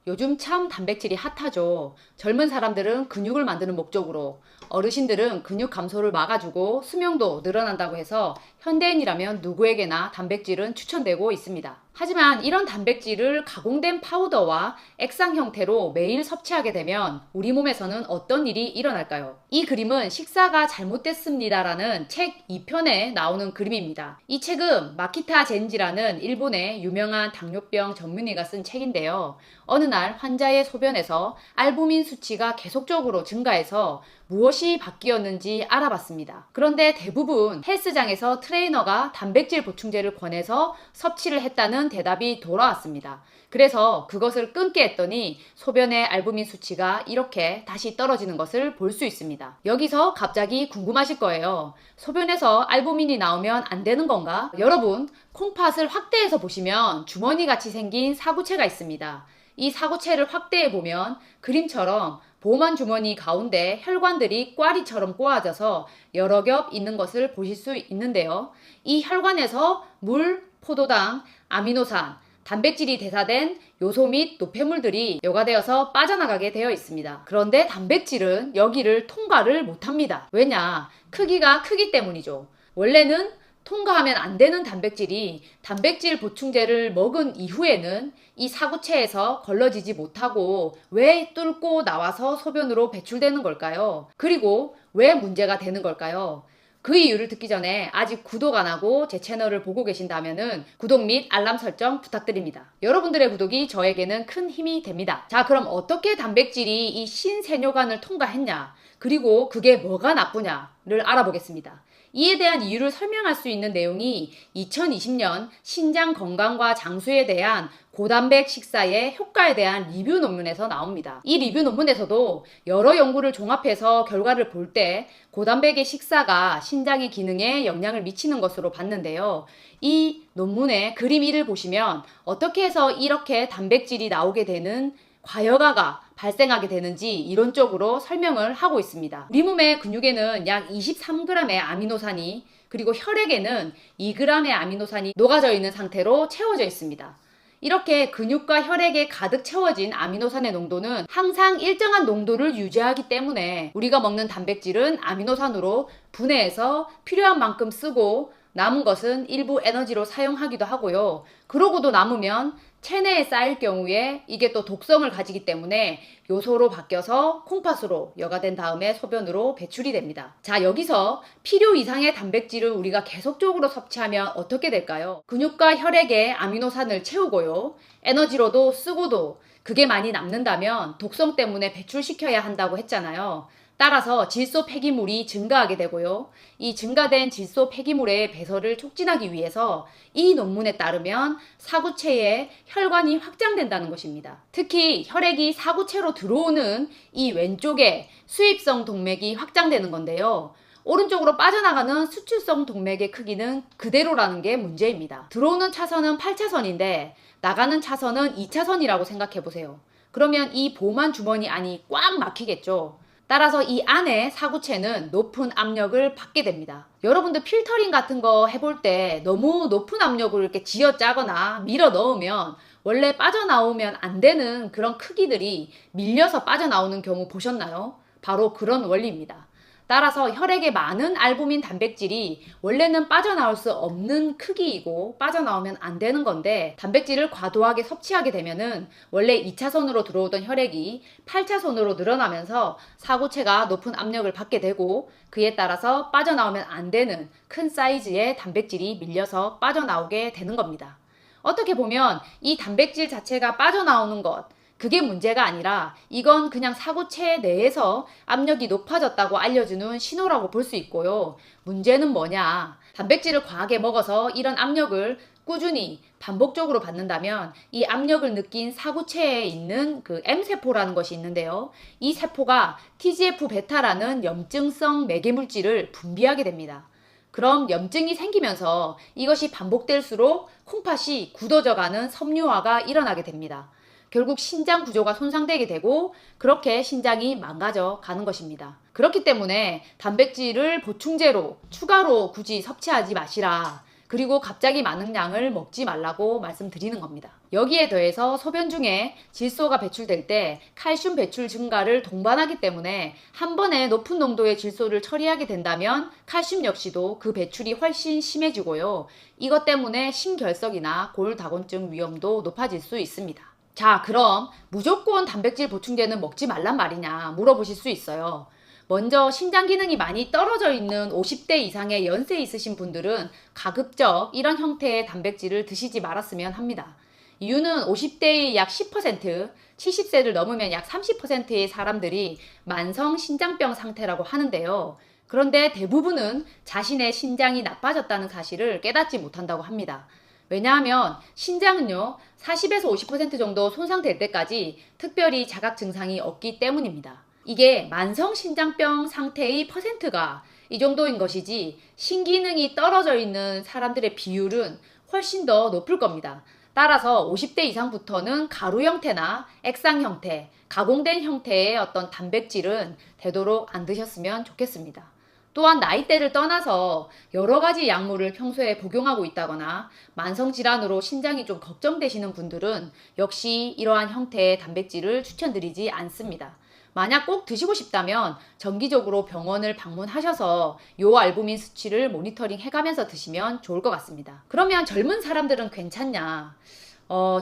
요즘 참 단백질이 핫하죠. 젊은 사람들은 근육을 만드는 목적으로, 어르신들은 근육 감소를 막아주고 수명도 늘어난다고 해서 현대인이라면 누구에게나 단백질은 추천되고 있습니다. 하지만 이런 단백질을 가공된 파우더와 액상 형태로 매일 섭취하게 되면 우리 몸에서는 어떤 일이 일어날까요? 이 그림은 식사가 잘못됐습니다라는 책 2편에 나오는 그림입니다. 이 책은 마키타 젠지라는 일본의 유명한 당뇨병 전문의가 쓴 책인데요. 어느 날 환자의 소변에서 알부민 수치가 계속적으로 증가해서 무엇이 바뀌었는지 알아봤습니다. 그런데 대부분 헬스장에서 트레이너가 단백질 보충제를 권해서 섭취를 했다는 대답이 돌아왔습니다. 그래서 그것을 끊게 했더니 소변의 알부민 수치가 이렇게 다시 떨어지는 것을 볼 수 있습니다. 여기서 갑자기 궁금하실 거예요. 소변에서 알부민이 나오면 안 되는 건가? 여러분, 콩팥을 확대해서 보시면 주머니 같이 생긴 사구체가 있습니다. 이 사구체를 확대해 보면 그림처럼 보만 주머니 가운데 혈관들이 꽈리처럼 꼬아져서 여러 겹 있는 것을 보실 수 있는데요. 이 혈관에서 물, 포도당, 아미노산, 단백질이 대사된 요소 및 노폐물들이 여과되어서 빠져나가게 되어 있습니다. 그런데 단백질은 여기를 통과를 못합니다. 왜냐? 크기가 크기 때문이죠. 원래는 통과하면 안 되는 단백질이 단백질 보충제를 먹은 이후에는 이 사구체에서 걸러지지 못하고 왜 뚫고 나와서 소변으로 배출되는 걸까요? 그리고 왜 문제가 되는 걸까요? 그 이유를 듣기 전에 아직 구독 안 하고 제 채널을 보고 계신다면 구독 및 알람 설정 부탁드립니다. 여러분들의 구독이 저에게는 큰 힘이 됩니다. 자, 그럼 어떻게 단백질이 이 신세뇨관을 통과했냐? 그리고 그게 뭐가 나쁘냐를 알아보겠습니다. 이에 대한 이유를 설명할 수 있는 내용이 2020년 신장 건강과 장수에 대한 고단백 식사의 효과에 대한 리뷰 논문에서 나옵니다. 이 리뷰 논문에서도 여러 연구를 종합해서 결과를 볼 때 고단백의 식사가 신장의 기능에 영향을 미치는 것으로 봤는데요. 이 논문의 그림 1을 보시면 어떻게 해서 이렇게 단백질이 나오게 되는 과여가가 발생하게 되는지 이론적으로 설명을 하고 있습니다. 우리 몸의 근육에는 약 23g의 아미노산이 그리고 혈액에는 2g의 아미노산이 녹아져 있는 상태로 채워져 있습니다. 이렇게 근육과 혈액에 가득 채워진 아미노산의 농도는 항상 일정한 농도를 유지하기 때문에 우리가 먹는 단백질은 아미노산으로 분해해서 필요한 만큼 쓰고 남은 것은 일부 에너지로 사용하기도 하고요. 그러고도 남으면 체내에 쌓일 경우에 이게 또 독성을 가지기 때문에 요소로 바뀌어서 콩팥으로 여과된 다음에 소변으로 배출이 됩니다. 자, 여기서 필요 이상의 단백질을 우리가 계속적으로 섭취하면 어떻게 될까요? 근육과 혈액에 아미노산을 채우고요. 에너지로도 쓰고도 그게 많이 남는다면 독성 때문에 배출시켜야 한다고 했잖아요. 따라서 질소 폐기물이 증가하게 되고요. 이 증가된 질소 폐기물의 배설을 촉진하기 위해서 이 논문에 따르면 사구체에 혈관이 확장된다는 것입니다. 특히 혈액이 사구체로 들어오는 이 왼쪽에 수입성 동맥이 확장되는 건데요. 오른쪽으로 빠져나가는 수출성 동맥의 크기는 그대로라는 게 문제입니다. 들어오는 차선은 8차선인데 나가는 차선은 2차선이라고 생각해 보세요. 그러면 이 보만 주머니 안이 꽉 막히겠죠. 따라서 이 안에 사구체는 높은 압력을 받게 됩니다. 여러분들 필터링 같은 거 해볼 때 너무 높은 압력을 이렇게 쥐어짜거나 밀어 넣으면 원래 빠져나오면 안 되는 그런 크기들이 밀려서 빠져나오는 경우 보셨나요? 바로 그런 원리입니다. 따라서 혈액에 많은 알부민 단백질이 원래는 빠져나올 수 없는 크기이고 빠져나오면 안 되는 건데 단백질을 과도하게 섭취하게 되면은 원래 2차선으로 들어오던 혈액이 8차선으로 늘어나면서 사구체가 높은 압력을 받게 되고 그에 따라서 빠져나오면 안 되는 큰 사이즈의 단백질이 밀려서 빠져나오게 되는 겁니다. 어떻게 보면 이 단백질 자체가 빠져나오는 것 그게 문제가 아니라 이건 그냥 사구체 내에서 압력이 높아졌다고 알려주는 신호라고 볼 수 있고요. 문제는 뭐냐? 단백질을 과하게 먹어서 이런 압력을 꾸준히 반복적으로 받는다면 이 압력을 느낀 사구체에 있는 그 M세포라는 것이 있는데요. 이 세포가 TGF-베타라는 염증성 매개물질을 분비하게 됩니다. 그럼 염증이 생기면서 이것이 반복될수록 콩팥이 굳어져가는 섬유화가 일어나게 됩니다. 결국 신장 구조가 손상되게 되고 그렇게 신장이 망가져 가는 것입니다. 그렇기 때문에 단백질을 보충제로 추가로 굳이 섭취하지 마시라. 그리고 갑자기 많은 양을 먹지 말라고 말씀드리는 겁니다. 여기에 더해서 소변 중에 질소가 배출될 때 칼슘 배출 증가를 동반하기 때문에 한 번에 높은 농도의 질소를 처리하게 된다면 칼슘 역시도 그 배출이 훨씬 심해지고요. 이것 때문에 심결석이나 골다공증 위험도 높아질 수 있습니다. 자, 그럼 무조건 단백질 보충제는 먹지 말란 말이냐 물어보실 수 있어요. 먼저 신장 기능이 많이 떨어져 있는 50대 이상의 연세 있으신 분들은 가급적 이런 형태의 단백질을 드시지 말았으면 합니다. 이유는 50대의 약 10%, 70세를 넘으면 약 30%의 사람들이 만성 신장병 상태라고 하는데요. 그런데 대부분은 자신의 신장이 나빠졌다는 사실을 깨닫지 못한다고 합니다. 왜냐하면 신장은요, 40에서 50% 정도 손상될 때까지 특별히 자각 증상이 없기 때문입니다. 이게 만성신장병 상태의 퍼센트가 이 정도인 것이지 신기능이 떨어져 있는 사람들의 비율은 훨씬 더 높을 겁니다. 따라서 50대 이상부터는 가루 형태나 액상 형태, 가공된 형태의 어떤 단백질은 되도록 안 드셨으면 좋겠습니다. 또한 나이대를 떠나서 여러 가지 약물을 평소에 복용하고 있다거나 만성질환으로 신장이 좀 걱정되시는 분들은 역시 이러한 형태의 단백질을 추천드리지 않습니다. 만약 꼭 드시고 싶다면 정기적으로 병원을 방문하셔서 요 알부민 수치를 모니터링 해가면서 드시면 좋을 것 같습니다. 그러면 젊은 사람들은 괜찮냐?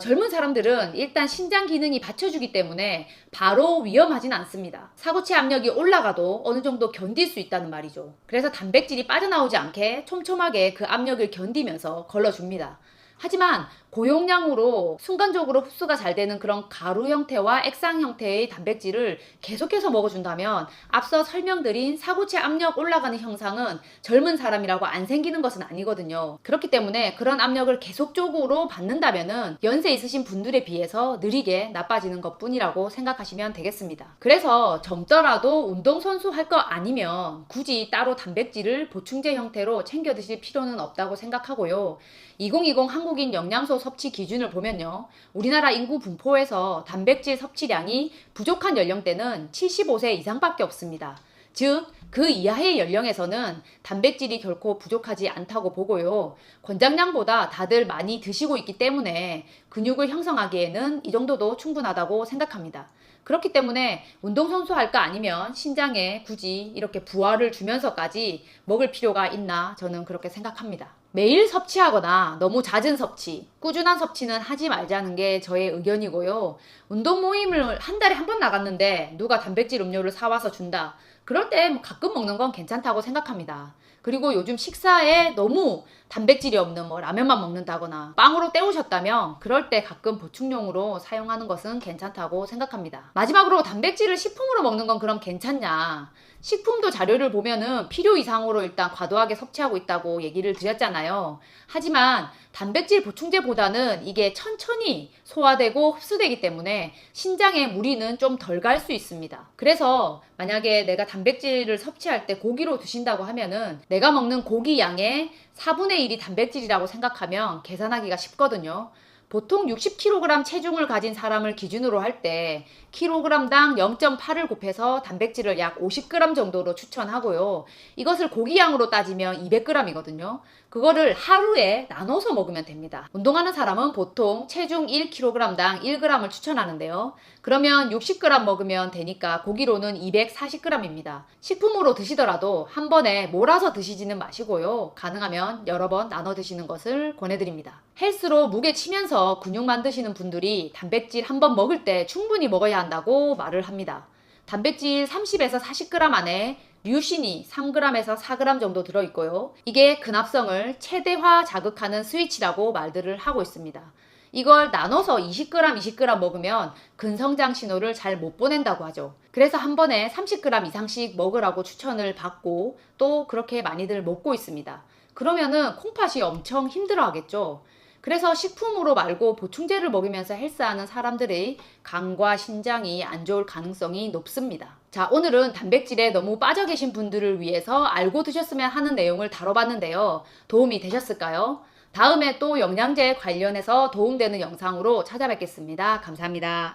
젊은 사람들은 일단 신장 기능이 받쳐주기 때문에 바로 위험하진 않습니다. 사고체 압력이 올라가도 어느 정도 견딜 수 있다는 말이죠. 그래서 단백질이 빠져나오지 않게 촘촘하게 그 압력을 견디면서 걸러줍니다. 하지만 고용량으로 순간적으로 흡수가 잘 되는 그런 가루 형태와 액상 형태의 단백질을 계속해서 먹어준다면 앞서 설명드린 사고체 압력 올라가는 형상은 젊은 사람이라고 안 생기는 것은 아니거든요. 그렇기 때문에 그런 압력을 계속적으로 받는다면은 연세 있으신 분들에 비해서 느리게 나빠지는 것 뿐이라고 생각하시면 되겠습니다. 그래서 젊더라도 운동선수 할 거 아니면 굳이 따로 단백질을 보충제 형태로 챙겨 드실 필요는 없다고 생각하고요. 2020 한국인 영양소 섭취 기준을 보면요. 우리나라 인구 분포에서 단백질 섭취량이 부족한 연령대는 75세 이상밖에 없습니다. 즉, 그 이하의 연령에서는 단백질이 결코 부족하지 않다고 보고요. 권장량보다 다들 많이 드시고 있기 때문에 근육을 형성하기에는 이 정도도 충분하다고 생각합니다. 그렇기 때문에 운동선수 할까 아니면 신장에 굳이 이렇게 부하를 주면서까지 먹을 필요가 있나 저는 그렇게 생각합니다. 매일 섭취하거나 너무 잦은 섭취, 꾸준한 섭취는 하지 말자는 게 저의 의견이고요. 운동 모임을 한 달에 한 번 나갔는데 누가 단백질 음료를 사와서 준다. 그럴 때 가끔 먹는 건 괜찮다고 생각합니다. 그리고 요즘 식사에 너무 단백질이 없는 라면만 먹는다거나 빵으로 때우셨다면 그럴 때 가끔 보충용으로 사용하는 것은 괜찮다고 생각합니다. 마지막으로 단백질을 식품으로 먹는 건 그럼 괜찮냐? 식품도 자료를 보면은 필요 이상으로 일단 과도하게 섭취하고 있다고 얘기를 드렸잖아요. 하지만 단백질 보충제보다는 이게 천천히 소화되고 흡수되기 때문에 신장에 무리는 좀 덜 갈 수 있습니다. 그래서 만약에 내가 단백질을 섭취할 때 고기로 드신다고 하면은 내가 먹는 고기 양의 4분의 1이 단백질이라고 생각하면 계산하기가 쉽거든요. 보통 60kg 체중을 가진 사람을 기준으로 할 때 kg당 0.8을 곱해서 단백질을 약 50g 정도로 추천하고요. 이것을 고기 양으로 따지면 200g이거든요. 그거를 하루에 나눠서 먹으면 됩니다. 운동하는 사람은 보통 체중 1kg당 1g을 추천하는데요. 그러면 60g 먹으면 되니까 고기로는 240g입니다. 식품으로 드시더라도 한 번에 몰아서 드시지는 마시고요. 가능하면 여러 번 나눠 드시는 것을 권해드립니다. 헬스로 무게 치면서 근육 만드시는 분들이 단백질 한 번 먹을 때 충분히 먹어야 한다고 말을 합니다. 단백질 30에서 40g 안에 류신이 3g에서 4g 정도 들어있고요. 이게 근합성을 최대화 자극하는 스위치라고 말들을 하고 있습니다. 이걸 나눠서 20g, 20g 먹으면 근성장 신호를 잘 못 보낸다고 하죠. 그래서 한 번에 30g 이상씩 먹으라고 추천을 받고 또 그렇게 많이들 먹고 있습니다. 그러면은 콩팥이 엄청 힘들어 하겠죠. 그래서 식품으로 말고 보충제를 먹으면서 헬스하는 사람들의 간과 신장이 안 좋을 가능성이 높습니다. 자, 오늘은 단백질에 너무 빠져 계신 분들을 위해서 알고 드셨으면 하는 내용을 다뤄봤는데요. 도움이 되셨을까요? 다음에 또 영양제 관련해서 도움되는 영상으로 찾아뵙겠습니다. 감사합니다.